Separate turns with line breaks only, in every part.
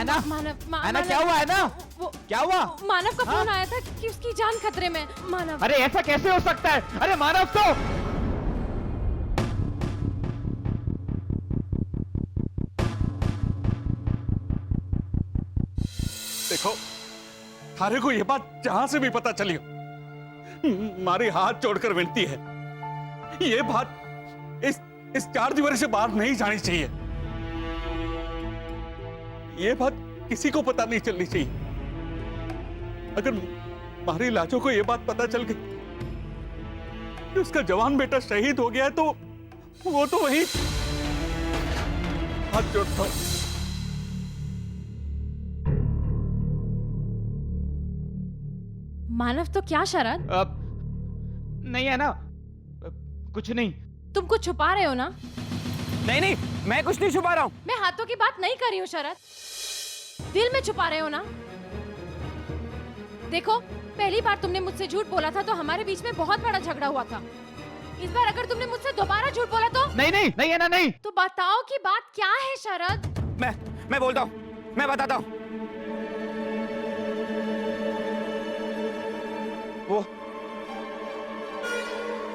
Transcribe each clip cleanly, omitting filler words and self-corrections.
ऐना, ऐना क्या हुआ ऐना? क्या हुआ?
मानव का फोन आया था कि उसकी जान खतरे में। मानव,
अरे ऐसा कैसे हो सकता है? अरे मानव तो
देखो, थारे को ये बात जहां से भी पता चली हो, हमारी हाथ जोड़कर विनती है, ये बात इस 4 दीवारी से बाहर नहीं जानी चाहिए। ये बात किसी को पता नहीं चलनी चाहिए। अगर हमारी लाजो को ये बात पता चल गई कि उसका जवान बेटा शहीद हो गया है, तो वो तो वही हाथ जोड़ता हूं।
मानव तो क्या शरद?
नहीं है ना, कुछ नहीं।
तुम कुछ छुपा रहे हो ना?
नहीं नहीं, मैं कुछ नहीं छुपा रहा हूँ।
मैं हाथों की बात नहीं कर रही हूँ शरद, दिल में छुपा रहे हो ना? देखो, पहली बार तुमने मुझसे झूठ बोला था तो हमारे बीच में बहुत बड़ा झगड़ा हुआ था। इस बार अगर तुमने मुझसे दोबारा झूठ बोला तो?
नहीं नहीं नहीं है ना, नहीं।
तो बताओ कि बात क्या है शरद?
मैं बोलता हूँ, मैं बताता हूँ। वो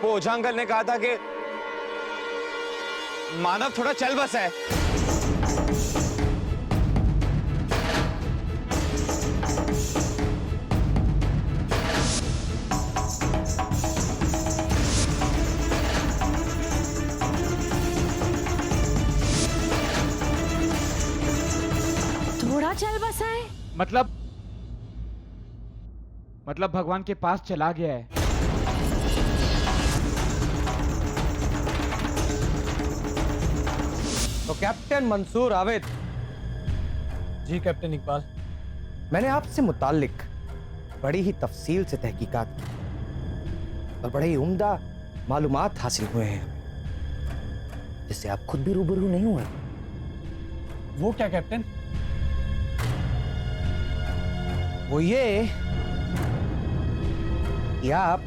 ओझा अंकल ने कहा था कि मानव थोड़ा चल बस है।
थोड़ा चल बसा है?
मतलब भगवान के पास चला गया है।
तो कैप्टन मंसूर आविद।
जी कैप्टन इकबाल।
मैंने आपसे मुताल्लिक बड़ी ही तफसील से तहकीकात की और बड़े ही उम्दा मालूमात हासिल हुए हैं जिससे आप खुद भी रूबरू नहीं हुए।
वो क्या कैप्टन?
वो ये कि आप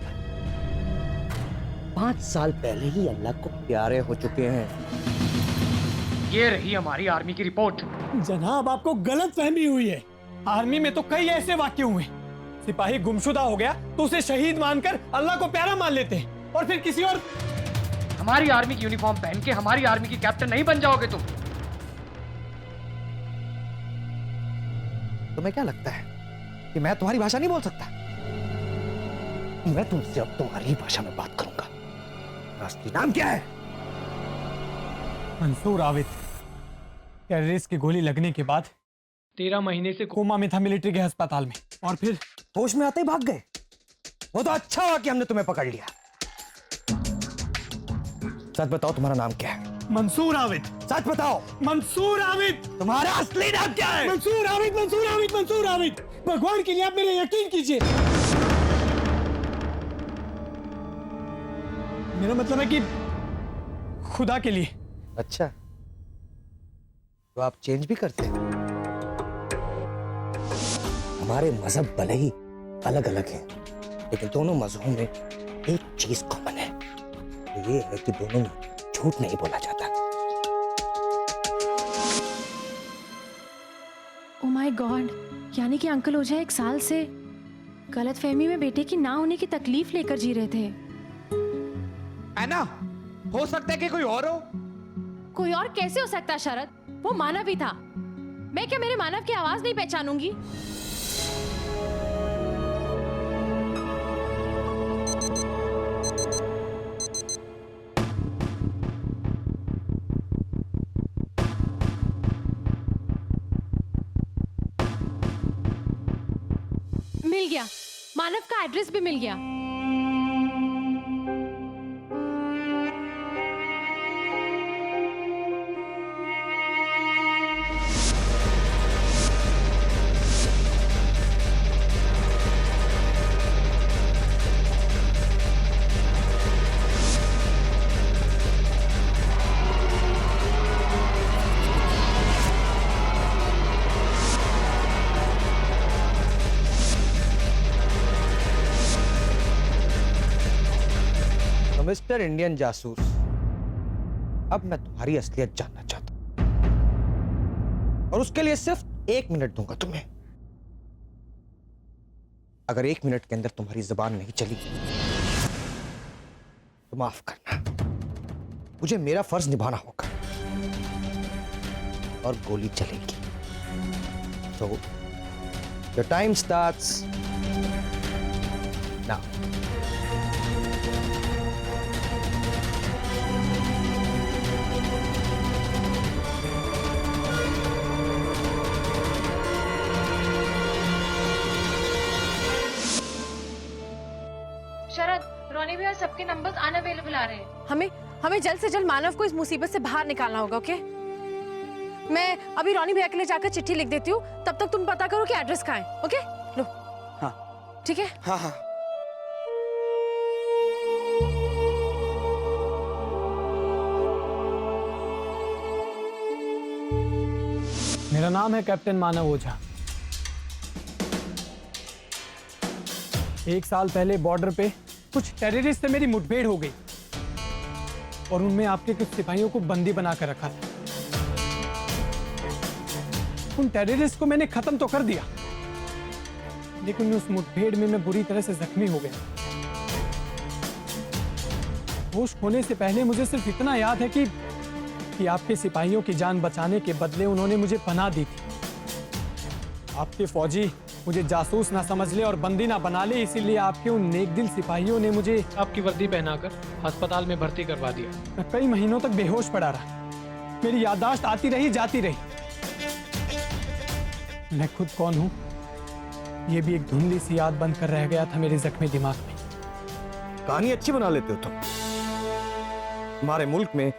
5 साल पहले ही अल्लाह को प्यारे हो चुके हैं।
ये रही हमारी आर्मी की रिपोर्ट।
जनाब, आपको गलत फहमी हुई है। आर्मी में तो कई ऐसे वाक्य हुए। सिपाही गुमशुदा हो गया तो उसे शहीद मानकर अल्लाह को प्यारा मान लेते हैं और फिर किसी और।
हमारी आर्मी की यूनिफॉर्म पहन के हमारी आर्मी की कैप्टन नहीं बन जाओगे तुम।
तुम्हें क्या लगता है कि मैं तुम्हारी भाषा नहीं बोल सकता? मैं तुमसे अब तुम्हारी ही भाषा में बात करूंगा। असली नाम क्या है?
मंसूर आविद। टेररिस्ट की गोली लगने के बाद 13 महीने से कोमा में था मिलिट्री के अस्पताल में, और फिर
होश में आते ही भाग गए। वो तो अच्छा हुआ कि हमने तुम्हें पकड़ लिया। सच बताओ, तुम्हारा नाम क्या है?
मंसूर आविद।
सच बताओ।
मंसूर आविद।
तुम्हारा असली नाम क्या है?
मंसूर आविद, मंसूर आविद, मंसूर आविद। भगवान के लिए आप मेरे यकीन कीजिए। मेरा मतलब है कि खुदा के लिए।
अच्छा, तो आप चेंज भी करते हैं? हमारे मजहब भले ही अलग अलग हैं, लेकिन दोनों मजहबों में एक चीज कॉमन है, तो ये है कि दोनों में झूठ नहीं बोला जाता।
ओह माय गॉड, यानी कि अंकल ओझा 1 साल से गलतफहमी में बेटे की ना होने की तकलीफ लेकर जी रहे थे।
ऐना, हो सकता है कि कोई और हो।
कोई और कैसे हो सकता शरद? वो मानव ही था। मैं क्या मेरे मानव की आवाज नहीं पहचानूंगी? मिल गया, मानव का एड्रेस भी मिल गया।
मिस्टर इंडियन जासूस, अब मैं तुम्हारी असलियत जानना चाहता हूं, और उसके लिए सिर्फ 1 मिनट दूंगा तुम्हें। अगर 1 मिनट के अंदर तुम्हारी जुबान नहीं चली तो माफ करना, मुझे मेरा फर्ज निभाना होगा और गोली चलेगी। तो योर टाइम स्टार्ट्स नाउ।
शरद, रोनी भैया सबके नंबर्स अनअवेलेबल आ रहे हैं। हमें जल्द से जल्द मानव को इस मुसीबत से बाहर निकालना होगा। ओके, मैं अभी रोनी भैया के लिए जाकर चिट्ठी लिख देती हूँ, तब तक तुम पता करो कि एड्रेस कहाँ है। ओके, लो। हाँ, ठीक है।
हाँ हाँ।
मेरा नाम है कैप्टन मानव ओझा। 1 साल पहले बॉर्डर पे कुछ टेररिस्ट से मेरी मुठभेड़ हो गई और उनमें आपके कुछ सिपाहियों को बंदी बनाकर रखा था। उन टेररिस्ट को मैंने खत्म तो कर दिया, लेकिन उस मुठभेड़ में मैं बुरी तरह से जख्मी हो गया। होश खोने से पहले मुझे सिर्फ इतना याद है कि आपके सिपाहियों की जान बचाने के बदले उन्होंने मुझे पनाह दी थी। आपके फौजी मुझे जासूस ना समझ ले और बंदी ना बना ले, इसीलिए आपके उन नेकदिल सिपाहियों ने मुझे
आपकी वर्दी पहनाकर अस्पताल में भर्ती करवा दिया।
मैं कई महीनों तक बेहोश पड़ा रहा। मेरी याददाश्त आती रही जाती रही। मैं खुद कौन हूं ये भी एक धुंधली सी याद बनकर रह गया था मेरे जख्मी दिमाग में।
कहानी अच्छी बना लेते हो तुम। हमारे मुल्क में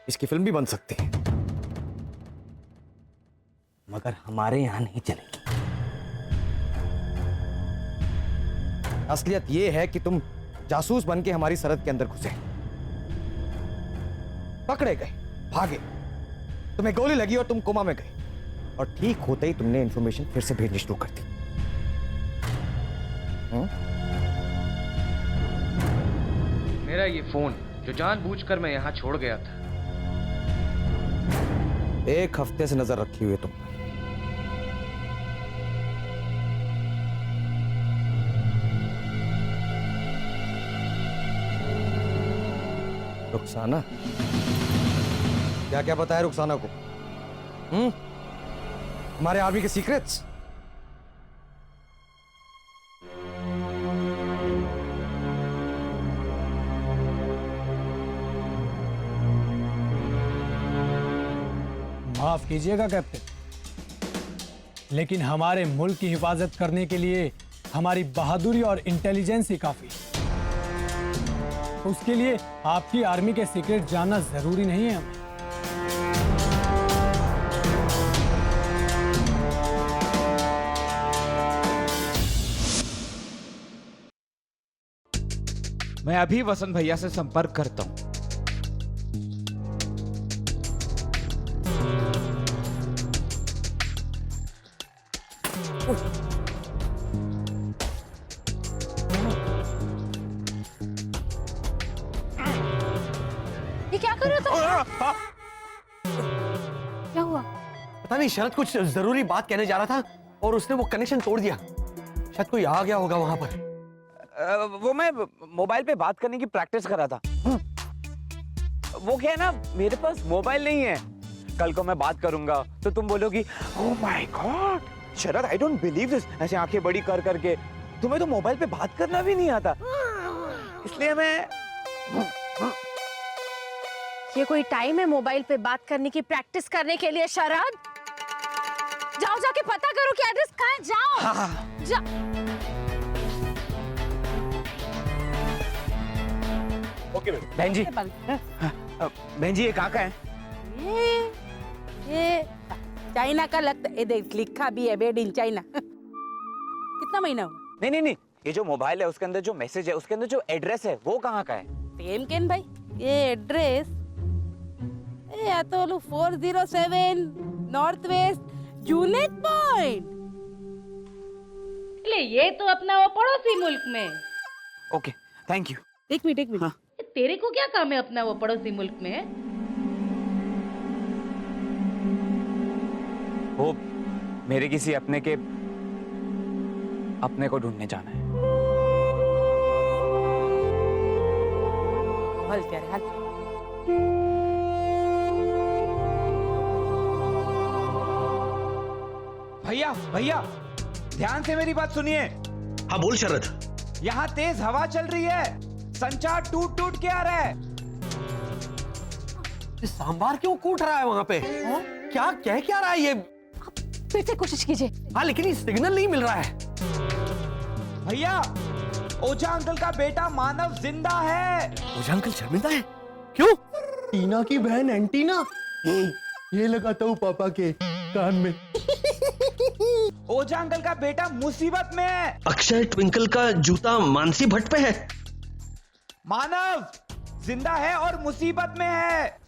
इसकी फिल्म भी बन सकती है, मगर हमारे यहां नहीं चलेगी। असलियत यह है कि तुम जासूस बन के हमारी सरहद के अंदर घुसे, पकड़े गए, भागे, तुम्हें गोली लगी और तुम कोमा में गए, और ठीक होते ही तुमने इंफॉर्मेशन फिर से भेजनी शुरू कर दी।
मेरा ये फोन जो जानबूझकर मैं यहाँ छोड़ गया था,
1 हफ्ते से नजर रखी हुई है तुम। रुखसाना, क्या क्या पता है रुखसाना को? हमारे आर्मी के सीक्रेट्स?
माफ कीजिएगा कैप्टन, लेकिन हमारे मुल्क की हिफाजत करने के लिए हमारी बहादुरी और इंटेलिजेंस ही काफी है। उसके लिए आपकी आर्मी के सीक्रेट जानना जरूरी नहीं है हमें।
मैं अभी वसंत भैया से संपर्क करता हूं।
ये क्या कर रहे हो तुम? क्या हुआ?
पता नहीं, शरद कुछ जरूरी बात कहने जा रहा था और उसने वो कनेक्शन तोड़ दिया। शायद कोई आ गया होगा वहां पर।
वो मैं मोबाइल पे बात करने की प्रैक्टिस कर रहा था। वो क्या है ना, मेरे पास मोबाइल नहीं है। कल को मैं बात करूंगा तो तुम बोलोगी oh my God Sharad, I don't believe this, ऐसे आंखें बड़ी कर करके। तुम्हें तो मोबाइल पे बात करना भी नहीं आता, इसलिए मैं।
ये कोई टाइम है मोबाइल पे बात करने की प्रैक्टिस करने के लिए? शरद, जाओ जाके पता करो कि एड्रेस कहाँ है। जाओ। जा।
ओके बहन जी। बहन जी, ये कहाँ का है?
ये चाइना का लगता है। देख लिखा भी है मेड इन चाइना। कितना महीना हुआ?
नहीं नहीं नहीं, ये जो मोबाइल है उसके अंदर जो मैसेज है, उसके अंदर जो एड्रेस है वो कहाँ का है?
प्रेमकेन भाई, ये एड्रेस या तो 407 नॉर्थ वेस्ट जूनेट पॉइंट।
ये तो अपना वो पड़ोसी मुल्क में।
Okay, thank you.
एक मिनट।
हाँ।
तेरे को क्या काम है अपना वो पड़ोसी मुल्क में?
वो मेरे किसी अपने को ढूंढने जाना है।
हल क्या रे, हल।
भैया भैया ध्यान से मेरी बात सुनिए।
हाँ बोल शरद।
यहाँ तेज हवा चल रही है, संचार टूट टूट के आ रहा है।
ये सांबार क्यों कूट रहा है वहां पे? क्या कह क्या रहा है ये?
फिर से कोशिश कीजिए।
हाँ लेकिन ये सिग्नल नहीं मिल रहा है।
भैया ओझा अंकल का बेटा मानव जिंदा है।
ओझा अंकल शर्मिंदा है? क्यों? टीना की बहन एंटीना ये लगाता हूँ पापा के कान में।
ओझा अंकल का बेटा मुसीबत में है।
अक्षय ट्विंकल का जूता मानसी भट्ट पे है।
मानव जिंदा है और मुसीबत में है।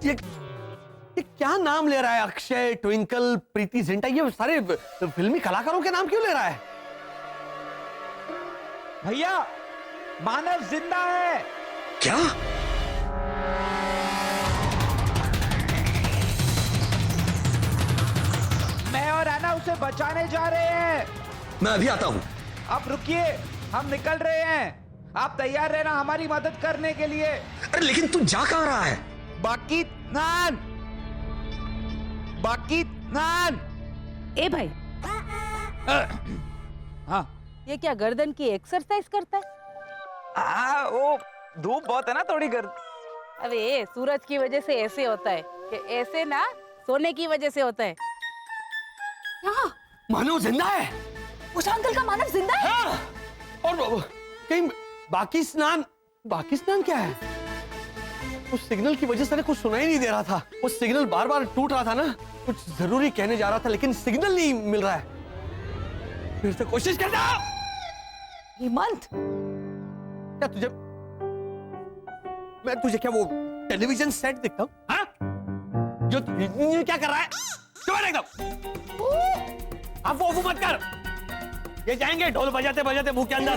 ये क्या नाम ले रहा है? अक्षय, ट्विंकल, प्रीति जिंटा, ये सारे फिल्मी कलाकारों के नाम क्यों ले रहा है?
भैया मानव जिंदा है।
क्या?
मैं और ऐना उसे बचाने जा रहे हैं।
मैं अभी आता हूँ।
आप रुकिए, हम निकल रहे हैं। आप तैयार रहना हमारी मदद करने के लिए।
अरे लेकिन तू जा कहाँ रहा है?
बाकी नान
ए भाई,
हाँ
ये क्या गर्दन की एक्सरसाइज करता है?
वो धूप बहुत है ना थोड़ी घर।
अबे सूरज की वजह से ऐसे होता है कि ऐसे ना सोने की वजह से होता है।
मानव जिंदा है।
उस अंकल का मानव जिंदा है।
हाँ। और कहीं बाकी स्नान क्या है? उस सिग्नल की वजह से कुछ सुनाई नहीं दे रहा था। वो सिग्नल बार बार टूट रहा था ना, कुछ जरूरी कहने जा रहा था लेकिन सिग्नल नहीं मिल रहा है। फिर से कोशिश करना।
हेमंत,
क्या तुझे क्या वो टेलीविजन सेट दिखता हूँ? हाँ? जो ये क्या कर रहा है? चुप एकदम। आप वो मत कर। ये जाएंगे ढोल बजाते बजाते मुंह के अंदर।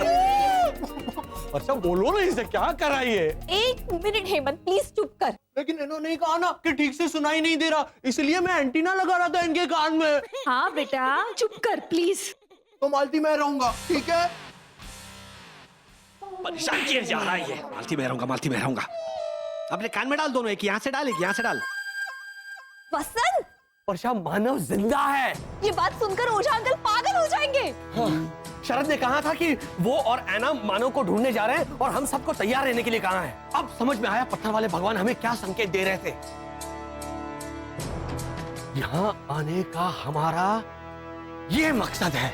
अच्छा बोलो ना, इसे क्या कर रहा है ये?
एक मिनट हेमंत, प्लीज चुप कर।
लेकिन इन्होंने कहा ना कि ठीक से सुनाई नहीं दे रहा, इसलिए मैं एंटीना लगा रहा था इनके कान में।
हाँ बेटा चुप कर प्लीज।
तो मालती मैं रहूंगा, ठीक है? परेशान किया जा रहा है ये। मालती मैं रहूंगा। अपने कान में डाल दोनों, एक यहाँ से डाल, एक यहाँ से डाल।
वसंत,
वर्षा मानव जिंदा है।
ये बात सुनकर ओझा अंकल पागल हो जाएंगे।
हाँ, शरद ने कहा था कि वो और ऐना मानव को ढूंढने जा रहे हैं और हम सबको तैयार रहने के लिए कहा है। अब समझ में आया पत्थर वाले भगवान हमें क्या संकेत दे रहे थे। यहाँ आने का हमारा ये मकसद है।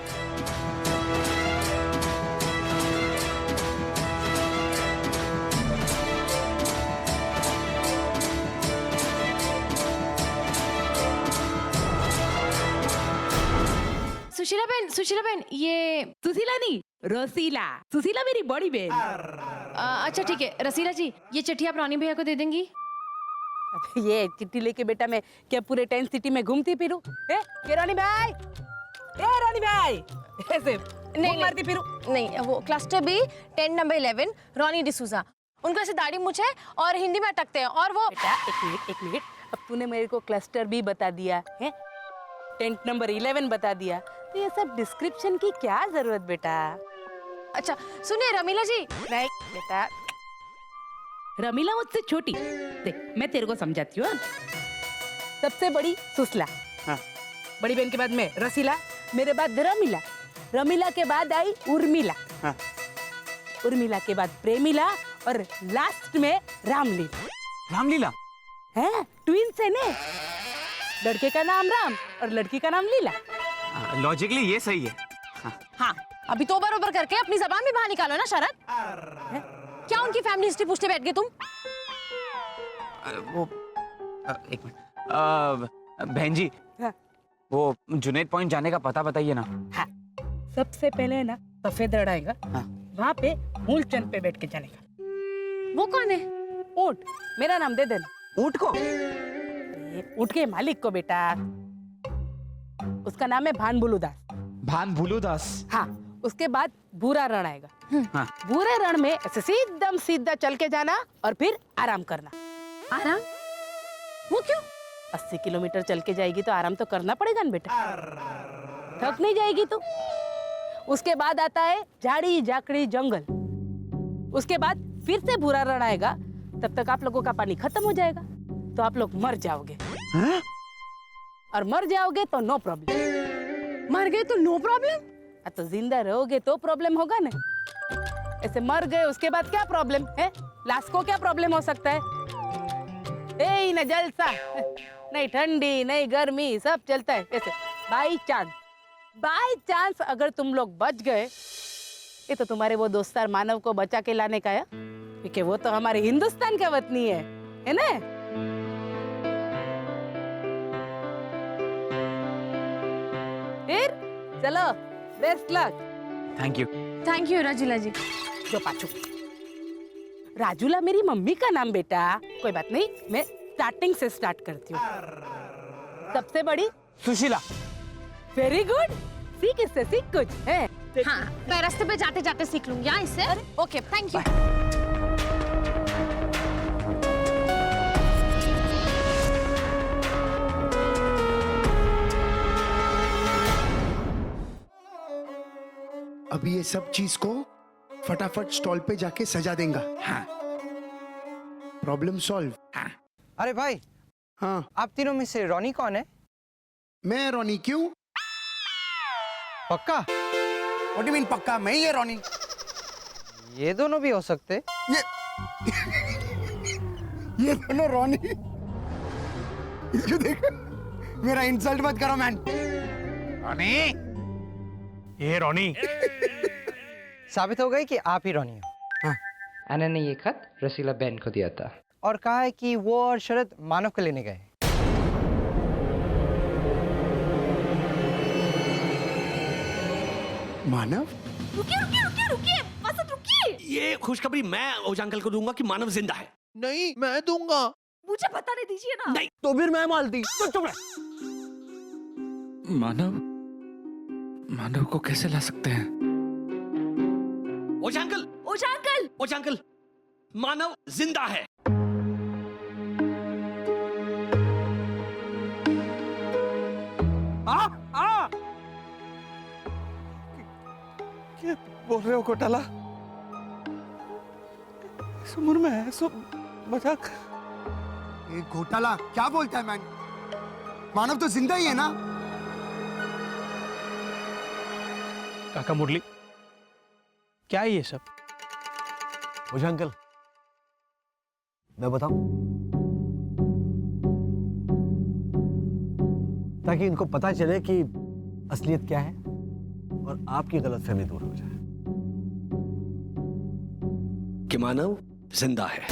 सुशीला बहन ये
सुशीला नहीं, रसीला। सुशीला मेरी बड़ी बहन।
अच्छा ठीक है रसीला जी, ये चिट्ठी आप रानी भैया को दे देंगी?
ये चिट्ठी लेके बेटा मैं क्या पूरे 10 सिटी में घूमती फिरूं? ये रानी भाई, ऐसे
नहीं
मारती फिरूं?
नहीं, वो cluster B 10 number 11 Ronnie D'Souza. उनको ऐसे दाढ़ी मूंछ है और हिंदी में अटकते हैं और वो
बेटा एक मिनट, अब तूने मेरे को क्लस्टर बी बता दिया है, टेंट नंबर 11 बता दिया, तो ये सब डिस्क्रिप्शन की क्या जरूरत बेटा?
अच्छा सुनिए रमीला जी।
नहीं बेटा,
रमीला मुझसे छोटी, देख मैं तेरे को समझाती हूँ।
सबसे बड़ी सुसला,
हाँ।
बड़ी बहन के बाद में रसीला, मेरे बाद रमीला, रमीला के बाद आई उर्मिला,
हाँ।
उर्मिला के बाद प्रेमिला और लास्ट में रामलीला।
रामलीला
है ट्विंस है ने, लड़के का नाम राम और लड़की का नाम लीला।
लॉजिकली ये सही है।
हाँ अभी तो ओबर करके अपनी जबान भी बाहर निकालो ना शरद। क्या उनकी फैमिली हिस्ट्री पूछते बैठ गए तुम?
वो एक मिनट बहन जी,
हाँ।
वो जुनैद पॉइंट जाने का पता बताइए ना।
हाँ। सबसे पहले ना सफेद रण आएगा,
हाँ।
वहाँ पे मूलचंद पे बैठ के जाने का।
वो कौन है?
ऊंट, मेरा नाम दे देना।
ऊंट को?
ऊंट के मालिक को बेटा, उसका नाम है भानभुलु दास।
भानभुलु दास?
हाँ। उसके बाद भूरा रण आएगा।
हाँ।
भूरे रण में ऐसे सीधा चल के जाना और फिर आराम करना।
आराम? वो क्यों?
80 किलोमीटर चल के जाएगी तो आराम तो करना पड़ेगा ना बेटा। थक नहीं जाएगी तू? उसके बाद आता है झाड़ी झाकड़ी जंगल। उसके बाद फिर से बुरा रण आएगा, तब तक आप लोगों का पानी खत्म हो जाएगा, तो आप लोग मर जाओगे। और मर जाओगे तो नो प्रॉब्लम।
मर गए तो नो प्रॉब्लम?
तो जिंदा रहोगे तो प्रॉब्लम होगा ना। ऐसे मर गए उसके बाद क्या प्रॉब्लम है? लाश को क्या प्रॉब्लम हो सकता है? ए न जलसा, नहीं ठंडी नहीं गर्मी, सब चलता है। ऐसे बाई चांस अगर तुम लोग बच गए, ये तो तुम्हारे वो दोस्तार मानव को बचा के लाने का है, क्योंकि वो तो हमारे हिंदुस्तान का वतनी है ना? फिर चलो, बेस्ट लक।
थैंक यू राजूला जी।
जो पाछू राजूला मेरी मम्मी का नाम बेटा। कोई बात नहीं, मैं स्टार्टिंग से स्टार्ट करती हूँ। सबसे बड़ी
सुशीला।
वेरी गुड, सीख इससे सीख कुछ है।
हाँ, मैं रास्ते पे जाते जाते सीख लूंगी यहाँ इससे। Okay, thank you.
अभी ये सब चीज को फटाफट स्टॉल पे जाके सजा देगा। हाँ। Problem solve. हाँ।
अरे भाई,
हाँ,
आप तीनों में से रॉनी कौन है?
मैं रोनी। क्यों?
पक्का?
व्हाट डू मीन पक्का? मैं ही है रोनी।
ये दोनों भी हो सकते।
ये दोनों रोनी। इसको देख, मेरा इंसल्ट मत करो मैन।
रोनी, ये रोनी।
साबित हो गई कि आप ही रॉनी हो।
हाँ।
एना ने ये खत रसीला बहन को दिया था और कहा है कि वो और शरद मानव को लेने गए।
मानव?
रुकिए, वसंत रुकिए।
ये खुशखबरी मैं ओझा अंकल को दूंगा कि मानव जिंदा है।
नहीं, मैं दूंगा।
मुझे बताने दीजिए ना।
नहीं, तो फिर मैं मालती। तो चुप रह।
मानव को कैसे ला सकते हैं?
ओझा अंकल, ओझा अंकल, मानव जिंदा है।
क्या बोल रहे हो घोटाला? इस उम्र में है सब मजाक।
ये घोटाला क्या बोलता है मैन? मानव तो जिंदा ही है ना?
काका मुरली, क्या है ये सब?
ओझा अंकल, मैं बताऊं? ताकि इनको पता चले कि असलियत क्या है और आपकी गलतफहमी दूर हो जाए।
कि मानव जिंदा है।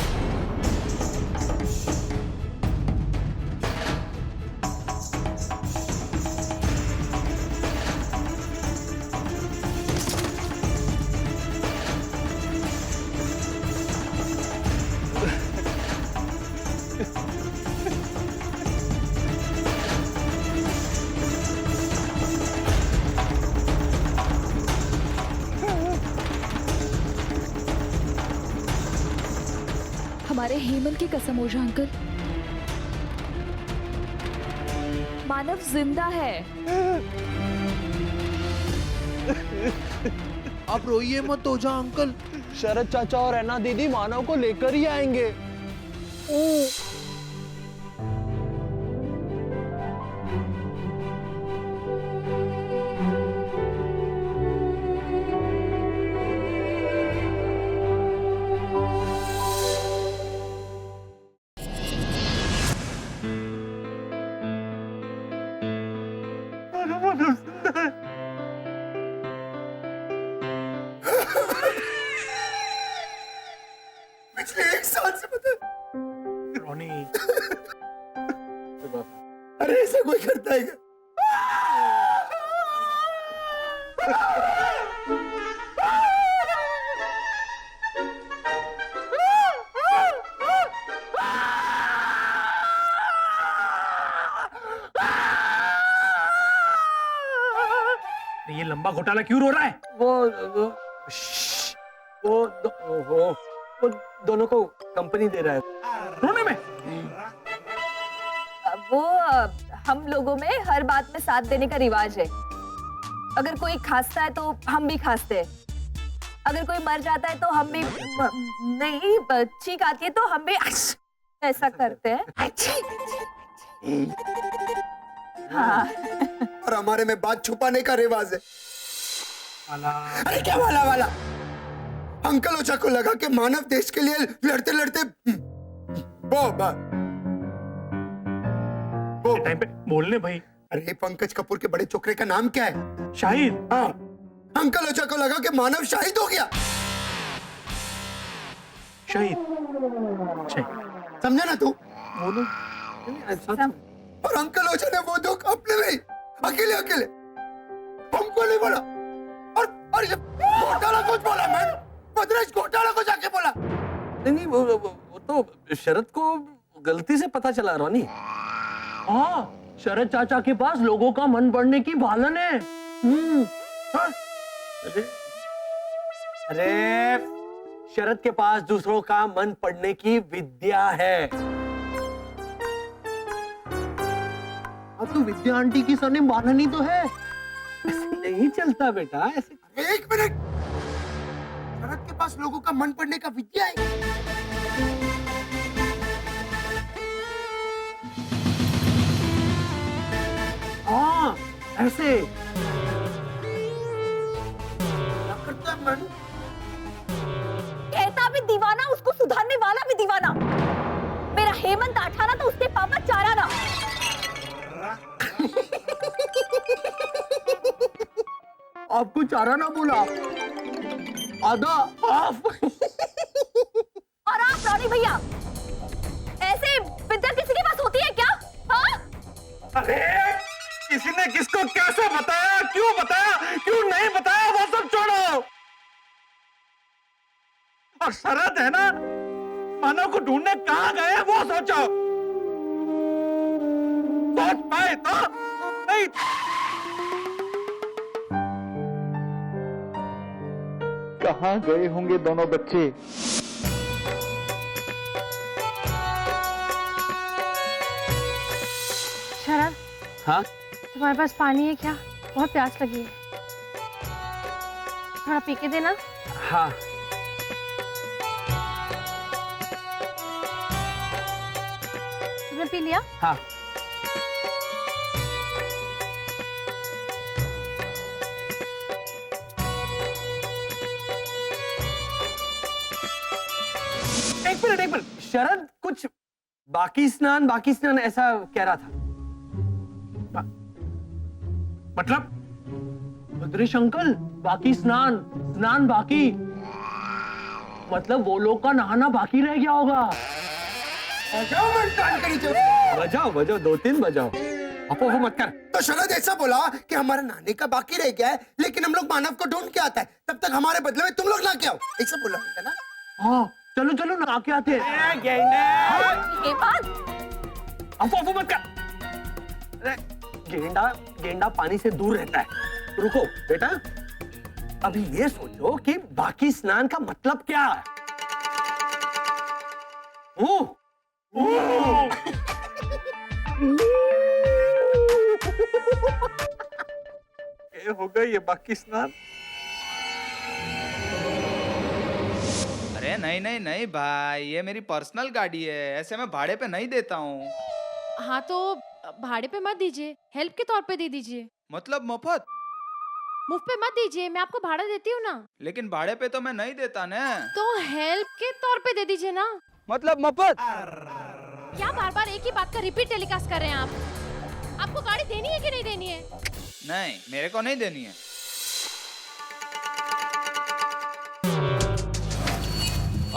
हमारे हेमंत की कसम ओझा अंकल, मानव जिंदा है।
आप रोइए मत ओझा अंकल, शरद चाचा और ऐना दीदी मानव को लेकर ही आएंगे।
पिछले 1 साल से पता
रोनी।
अरे ऐसा कोई करता है क्या?
ये लंबा घोटाला क्यों रो रहा है?
वो दोनों को कंपनी दे रहा है।
रोने में?
वो हम लोगों में हर बात में साथ देने का रिवाज है। अगर कोई खांसता है तो हम भी खांसते हैं, अगर कोई मर जाता है तो हम भी नहीं, चीख आती है तो हम भी ऐसा करते हैं। हाँ।
और हमारे में बात छुपाने का रिवाज है। अरे क्या वाला वाला? अंकल ओझा को लगा कि मानव देश के लिए लड़ते लड़ते वो
टाइम पे बोलने भाई।
अरे पंकज कपूर के बड़े छोकरे का नाम क्या है?
शाहिद।
हाँ, अंकल ओझा को लगा कि मानव शाहिद हो गया।
शाहिद
समझा ना तू?
बोलो।
और अंकल ओझा ने वो दुख अपने में अकेले अकेले हमको नहीं बोला। और ये घोटाला कुछ बोला, मैं मद्रास घोटाला को जाके बोला।
नहीं वो तो शरद को गलती से पता चला रोनी।
हाँ, शरद चाचा के पास लोगों का मन पढ़ने की भालन है।
हाँ? अरे शरद के पास दूसरों का मन पढ़ने की विद्या है।
अब तो विद्या आंटी की सरनेम बालनी तो है।
ऐसे नहीं चलता बेटा, ऐसे।
एक मिनट, शरद के पास लोगों का मन पढ़ने का विद्या है।
हाँ, ऐसे
करता मन।
कहता भी दीवाना, उसको सुधारने वाला भी दीवाना। मेरा हेमंत आठाना तो उसके पापा चाराना।
आपको चारा ना बोला, आधा हाफ।
और आप रानी भैया, ऐसे विद्या किसी के पास होती है क्या? हाँ?
अरे किसी ने किसको कैसे बताया, क्यों बताया, क्यों नहीं बताया, वो सब छोड़ो। और शरद है ना, मानव को ढूंढने कहां गए वो सोचो। सोच पाए तो नहीं।
कहां गए होंगे दोनों बच्चे?
शरद,
हाँ?
तुम्हारे पास पानी है क्या? बहुत प्यास लगी है, थोड़ा पी के देना।
हाँ।
तुमने पी लिया?
हाँ। एक मिनट, शरद कुछ बाकी स्नान ऐसा कह रहा था। मतलब
बद्रेश अंकल, बाकी स्नान बाकी, मतलब वो लोग का नहाना बाकी रह गया होगा।
बजाओ 2-3 बजाओ। अपो मत कर।
तो शरद ऐसा बोला कि हमारा नहाने का बाकी रह गया है, लेकिन हम लोग मानव को ढूंढ के आता है, तब तक हमारे बदले में तुम लोग ना के आओ, ऐसा बोला है ना?
हाँ, चलो नहा के आते हैं।
अपो मत कर। अरे गेंडा पानी से दूर रहता है। रुको बेटा, अभी ये सोचो कि बाकी स्नान का मतलब क्या है। ये होगा ये बाकी स्नान।
अरे नहीं भाई, ये मेरी पर्सनल गाड़ी है, ऐसे मैं भाड़े पे नहीं देता हूँ।
हाँ तो भाड़े पे मत दीजिए, हेल्प के तौर पे दे दीजिए।
मतलब मुफ्त?
मुफ्त पे मत दीजिए, मैं आपको भाड़ा देती हूँ ना।
लेकिन भाड़े पे तो मैं नहीं देता ना।
तो हेल्प के तौर पे दे दीजिए ना।
मतलब मुफ्त?
क्या बार बार एक ही बात का रिपीट टेलीकास्ट कर रहे हैं आप? आपको गाड़ी देनी है कि नहीं देनी है?
नहीं, मेरे को नहीं देनी है।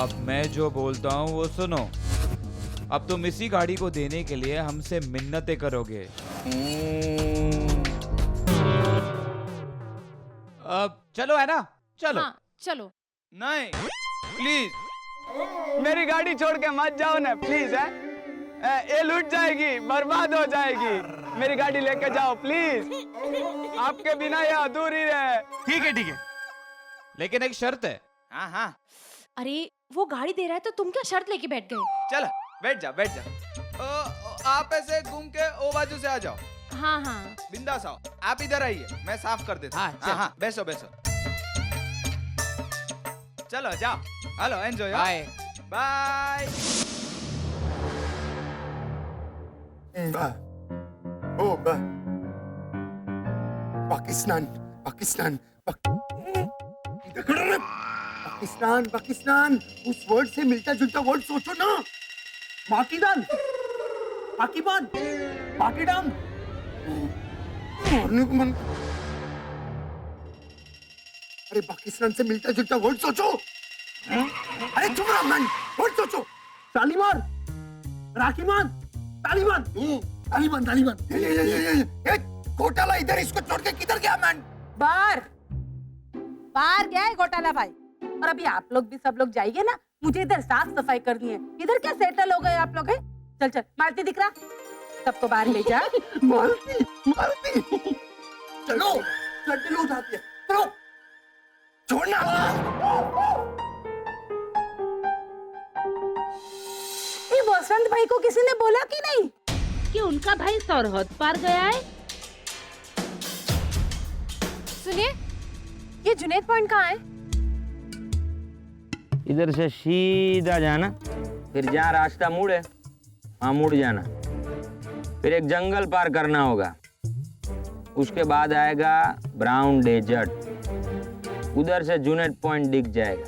अब मैं जो बोलता हूँ वो सुनो। अब तुम इसी गाड़ी को देने के लिए हमसे मिन्नतें करोगे। अब चलो है ना? चलो।
हाँ, चलो।
नहीं, प्लीज मेरी गाड़ी छोड़ के मत जाओ ना, प्लीज। है ये लूट जाएगी, बर्बाद हो जाएगी। मेरी गाड़ी लेके जाओ प्लीज। आपके बिना ये अधूरी रहे।
ठीक है,
लेकिन एक शर्त है। हाँ।
अरे वो गाड़ी दे रहा है तो तुम क्या शर्त लेके बैठ गए?
चल बैठ जा। आप ऐसे घूम के ओ बाजू से आ जाओ।
हाँ हाँ
बिंदास आओ। आप इधर आइए, मैं साफ कर देता हूँ। हाँ हाँ, बैठो बैठो। चलो जाओ। Hello, enjoy. Bye bye.
Pakistan Pakistan Pakistan Pakistan, उस वर्ड से मिलता जुलता वर्ड सोचो ना।
पाकिदान, पाकीबान, पाकीडाम।
मारने को मन। अरे पाकिस्तान से मिलता जुलता वर्ड सोचो। अरे चुप रहो मैन, वर्ड सोचो।
तालिबान, राखीमान, तालिबान,
तालिबान तालिबान। ये घोटाला इधर, इसको छोड़ के किधर गया मैन?
बाहर बाहर गया है घोटाला भाई। और अभी आप लोग भी सब लोग जाइए ना, मुझे इधर साफ सफाई करनी है। इधर क्या सेटल हो गए आप लोग हैं? चल चल, मालती दिख रहा, सबको बाहर ले जा।
मालती मालती, चलो लड्डू उठाती है, चलो छोड़ना।
ये वसंत भाई को किसी ने बोला कि नहीं
कि उनका भाई सरहद पार गया है?
सुनिए, ये जुनैद पॉइंट कहाँ है?
इधर से सीधा जाना, फिर जहाँ रास्ता मुड़े वहाँ मुड़ जाना, फिर एक जंगल पार करना होगा, उसके बाद आएगा ब्राउन डेजर्ट, उधर से जुनैद पॉइंट दिख जाएगा।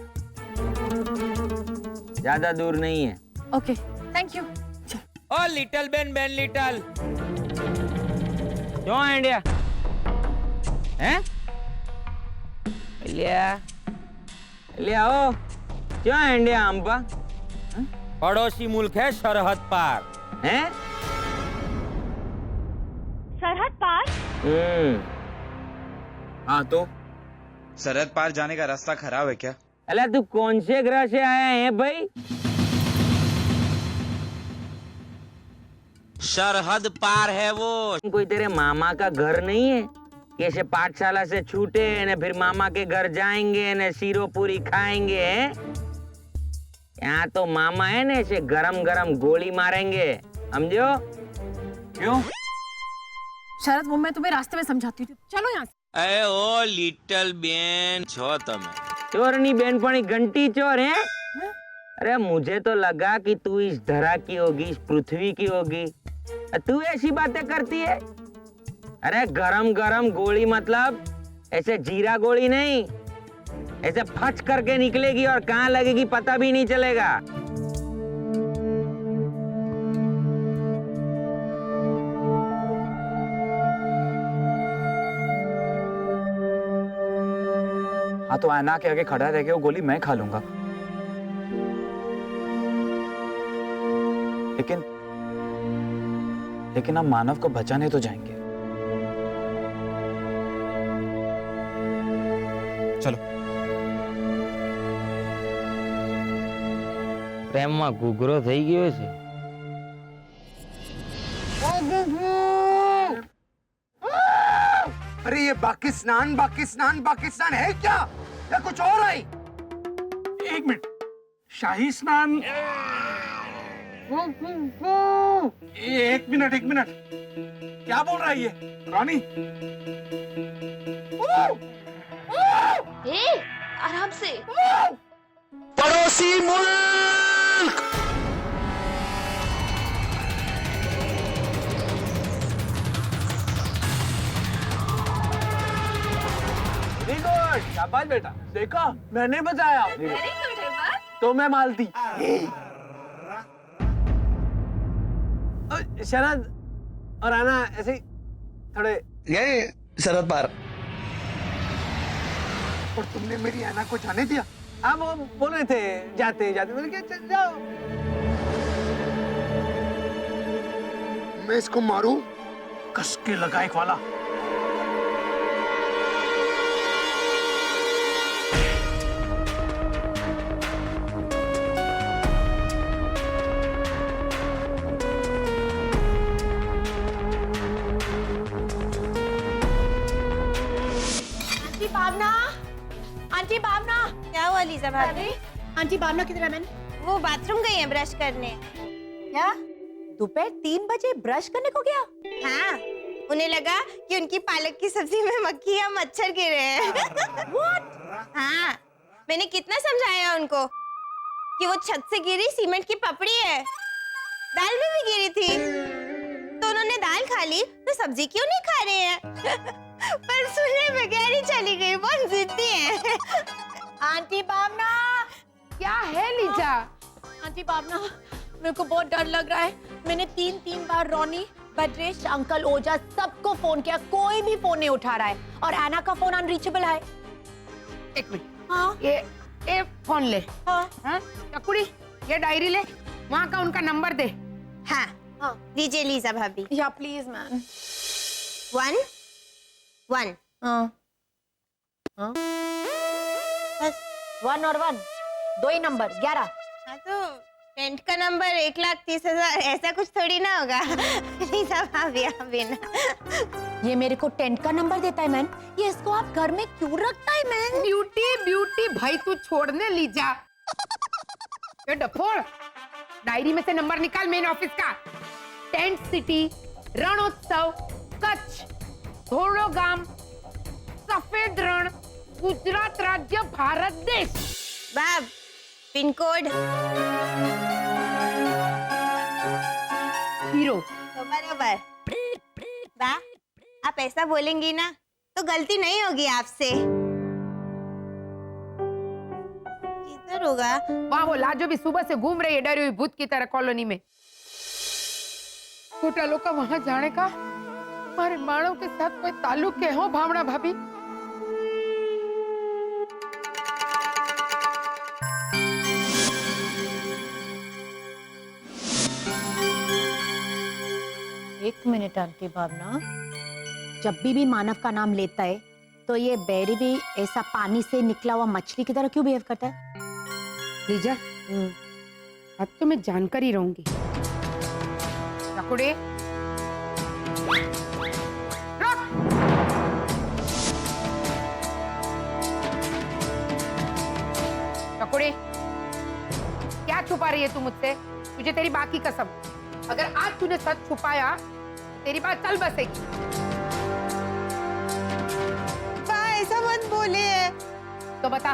ज्यादा दूर नहीं है।
Okay, thank you.
Oh little Ben little, क्यों इंडिया हैं? लिया ओ, क्यों इंडिया हम पर? पड़ोसी मुल्क है सरहद पार, हैं?
सरहद पार?
हाँ तो
सरहद पार जाने का रास्ता खराब है क्या?
अल्लाह, तू कौन से ग्रह से आया है भाई? सरहद पार है वो। कोई तेरे मामा का घर नहीं है? कैसे पाठशाला से छूटे न फिर मामा के घर जाएंगे न सीरो पूरी खाएंगे हैं? यहाँ तो मामा है न, ऐसे गरम गरम गोली मारेंगे, समझो? क्यों?
शरद, वो मैं तुम्हें रास्ते में समझाती हूँ, चलो यहाँ से।
अरे ओ लिटिल बेन छो तमे चोरनी बेनपणी घंटी चोर है? अरे मुझे तो लगा कि तू इस धरा की होगी, इस पृथ्वी की होगी, तू ऐसी बातें करती है। अरे गरम गरम गोली मतलब ऐसे जीरा गोली नहीं, ऐसे फच करके निकलेगी और कहाँ लगेगी पता भी नहीं चलेगा।
हाँ तो आईना के आगे खड़ा रह के वो गोली मैं खा लूंगा, लेकिन हम मानव को बचाने तो जाएंगे। चलो।
प्रेम में घूघरो થઈ ગયો છે।
अरे ये पाकिस्तान पाकिस्तान पाकिस्तान है क्या या कुछ और है?
एक मिनट, शाही स्नान। एक मिनट, क्या बोल रहा है ये रॉनी?
आराम से।
पड़ोसी मुल्क। वेरी गुड, शाबाश बेटा, देखा मैंने बताया। तो मैं मालती। शरद और आना ऐसे थोड़े
ये सरहद पार। और तुमने मेरी आना को जाने दिया?
हाँ, वो बोल रहे थे जाते जाते, मैंने कहा चल जाओ।
मैं इसको मारूं?
कस के लगा एक वाला।
आंटी भावना, क्या हुआ लीजा भाभी?
आंटी भावना किधर है? मैंने
वो बाथरूम गई है ब्रश करने।
क्या
दोपहर 3 बजे ब्रश करने को गया? हाँ, उन्हें लगा कि उनकी पालक की सब्जी में मक्खी या मच्छर गिरे हैं। What? हाँ, मैंने कितना समझाया उनको कि वो छत से गिरी सीमेंट की पपड़ी है, दाल में भी गिरी थी, तो उन्होंने दाल खा ली, तो सब्जी क्यों नहीं खा रहे हैं? पर सुने बगैर ही चली गई, बहुत जिद्दी है।
आंटी बामना,
क्या है लीजा?
आंटी बामना, मेरे को बहुत डर लग रहा है। मैंने 3 बार रोनी, भद्रेश, अंकल ओजा सबको फोन किया, कोई भी फोन नहीं उठा रहा है और एना का फोन अनरीचेबल है।
एक मिनट।
हाँ?
ये फोन ले।
हाँ?
हाँ? चकुड़ी, ये डायरी ले, वहाँ का उनका नंबर दे।
हाँ, लीजिए लीजा भाभी।
या प्लीज मैम।
1
बस 1 और 1 दो ही नंबर 11।
हाँ तो टेंट का नंबर 1,30,000 ऐसा कुछ थोड़ी ना होगा। लीजा भाभी अभी ना।
ये मेरे को टेंट का नंबर देता है मैन, ये इसको आप घर में क्यों रखता है मैन?
ब्यूटी भाई तू छोड़ने लीजा। ये डफोड़, डायरी में से नंबर निकाल मेन ऑफिस का। टेंट सिटी, रणोत्सव, कच्छ, धोड़ोगाम, सफेद रण, गुजरात राज्य, भारत देश।
बाब, पिन कोड
हीरो।
तो बराबर। बा, आप ऐसा बोलेंगी ना तो गलती नहीं होगी आपसे। किधर होगा?
वहाँ वो लाजो भी सुबह से घूम रही है डरी हुई भूत की तरह कॉलोनी में। होटलों का वहाँ जाने का हमारे माणों के साथ कोई ताल्लुक है हो भावना भाभी?
एक मिनट आंटी भावना, जब भी मानव का नाम लेता है तो ये बैरी भी ऐसा पानी से निकला हुआ मछली की तरह क्यों बिहेव करता है?
लीजा, अब तो मैं जानकर ही रहूंगी। चकुड़े, चकुड़े, क्या छुपा रही है तू मुझसे? तुझे तेरी बात की कसम, अगर आज तूने सच छुपाया तेरी बात चल बसेगी।
ऐसा मत बोले।
तो बता।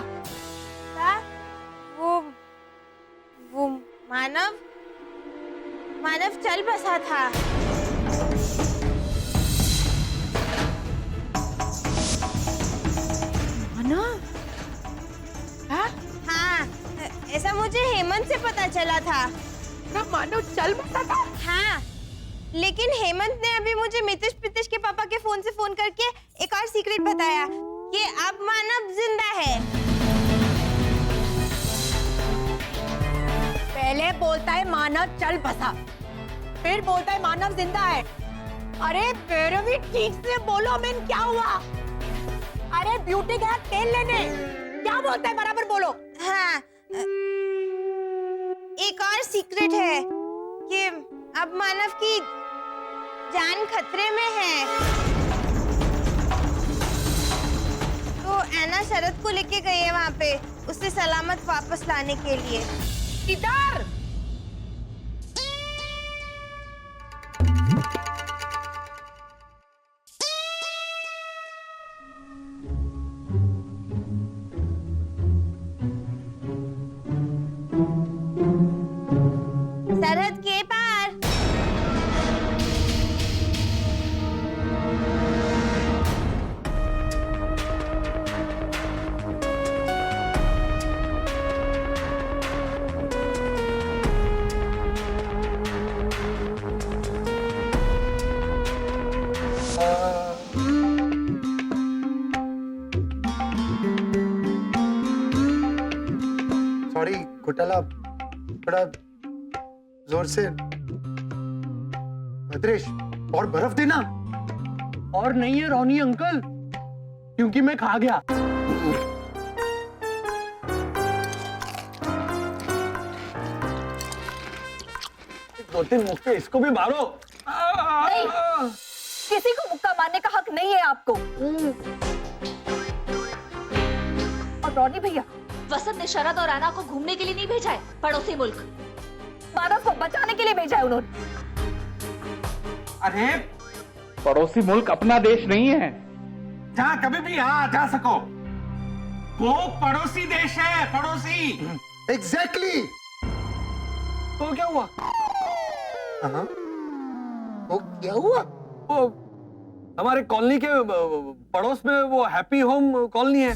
वो मानव चल बसा था।
मानव?
हाँ, ऐसा मुझे हेमंत से पता चला था।
ना मानव चल बसा था?
हाँ, लेकिन हेमंत ने अभी मुझे मितिश के पापा के फोन से फोन करके एक और सीक्रेट बताया कि अब मानव जिंदा है।
पहले बोलता है मानव चल बसा, फिर बोलता है मानव जिंदा है। अरे फिर भी ठीक से बोलो मैन, क्या हुआ? अरे ब्यूटी गया तेल लेने, क्या बोलता है बराबर बोलो।
हाँ, एक और सीक्रेट है कि अब मानव की जान खतरे में है, तो ऐना शरद को लेके गई है वहाँ पे उसे सलामत वापस लाने के लिए।
इधर
सरहद के पार।
सॉरी घोटाला, थोड़ा जोर से। भद्रेश, और बर्फ देना।
और नहीं है रोनी अंकल, क्योंकि मैं खा गया। दो तीन मुक्के इसको भी मारो।
नहीं, किसी को मुक्का मारने का हक नहीं है आपको। और रोनी भैया,
वसंत ने शरद और आना को घूमने के लिए नहीं भेजा है, पड़ोसी मुल्क।
मानव को बचाने के लिए भेजा है उन्होंने।
अरे पड़ोसी मुल्क अपना देश नहीं है जहाँ कभी भी जा सको। वो पड़ोसी देश है, पड़ोसी।
एग्जैक्टली।
तो क्या हुआ?
हाँ, तो क्या हुआ?
वो हमारे कॉलोनी के पड़ोस में वो हैप्पी होम कॉलोनी है,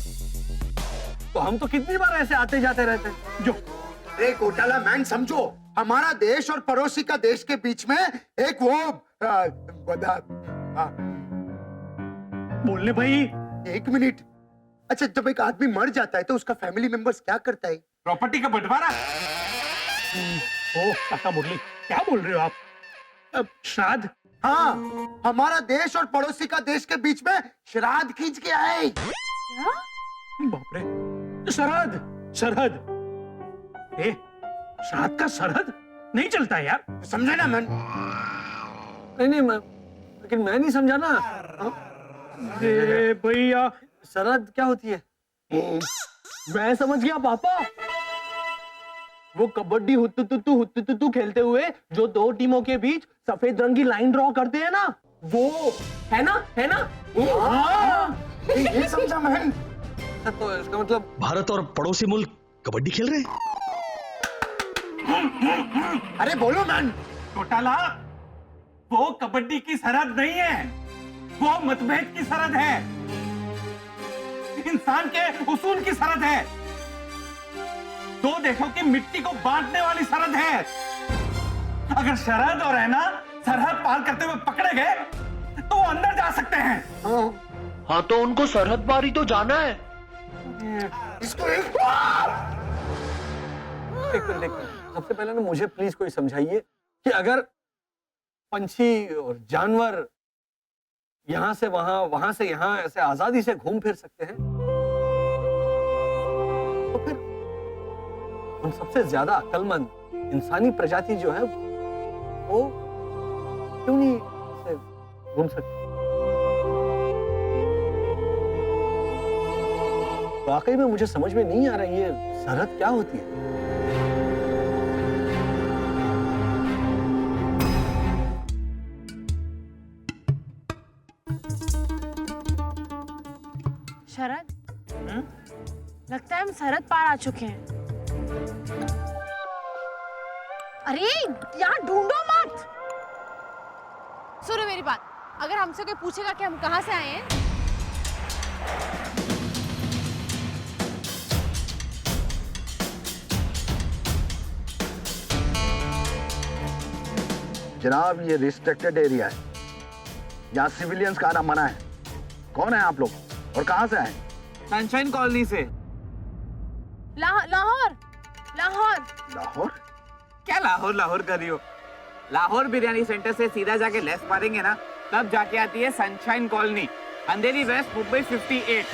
तो हम तो कितनी बार ऐसे आते जाते रहते हैं। जो
अरे घोटाला मैन, समझो हमारा देश और पड़ोसी का देश के बीच में एक वो
बोलने भाई।
एक मिनट। अच्छा, जब एक आदमी मर जाता है तो उसका फैमिली मेंबर्स क्या करता है?
प्रॉपर्टी का बंटवारा।
ओ काका मुरली, क्या बोल रहे हो आप? अब श्राद्ध?
हाँ, हमारा देश और पड़ोसी का देश के बीच में श्राद्ध खींच के आए।
क्या? बाप रे, सरहद सरहद। श्राद्ध का सरहद नहीं चलता यार,
समझे ना मैन?
नहीं लेकिन मैं नहीं समझा ना। अरे भैया, सरहद क्या होती है? मैं समझ गया पापा। वो कबड्डी हुत्तु खेलते हुए जो दो टीमों के बीच सफेद रंग की लाइन ड्रॉ करते हैं ना, वो है ना?
ये समझा मैन।
तो इसका मतलब
भारत और पड़ोसी मुल्क कबड्डी खेल रहे हैं।
अरे बोलो मैन।
घोटाला, वो कबड्डी की सरहद नहीं है, वो मतभेद की सरहद है, इंसान के उसूल की सरहद है, दो देशों की मिट्टी को बांटने वाली सरहद है। अगर शरद और है ना सरहद पार करते हुए पकड़े गए तो वो अंदर जा सकते हैं।
हाँ तो उनको सरहद पार ही तो जाना है।
इसको
एक मिनट, सबसे पहले ना मुझे प्लीज कोई समझाइए कि अगर पंछी और जानवर यहां से वहां, वहां से यहां ऐसे आजादी से घूम फिर सकते हैं, तो फिर उन सबसे ज्यादा अक्लमंद इंसानी प्रजाति जो है वो क्यों नहीं ऐसे घूम सकती? वाकई में मुझे समझ में नहीं आ रही है सरहद क्या होती है।
शरद, लगता है हम सरहद पार आ चुके हैं। अरे यहाँ ढूंढो मत। सुनो मेरी बात, अगर हमसे कोई पूछेगा कि हम कहाँ से आए हैं,
जनाब ये रिस्ट्रिक्टेड एरिया है, यहाँ सिविलियंस का आना मना है। कौन है आप लोग और कहाँ से आए?
सनशाइन कॉलोनी से।
लाहौर।
लाहौर?
क्या लाहौर कर रही हो? लाहौर बिरयानी सेंटर से सीधा जाके लेफ्ट मारेंगे ना, तब जाके आती है सनशाइन कॉलोनी, अंधेरी वेस्ट, मुंबई 58।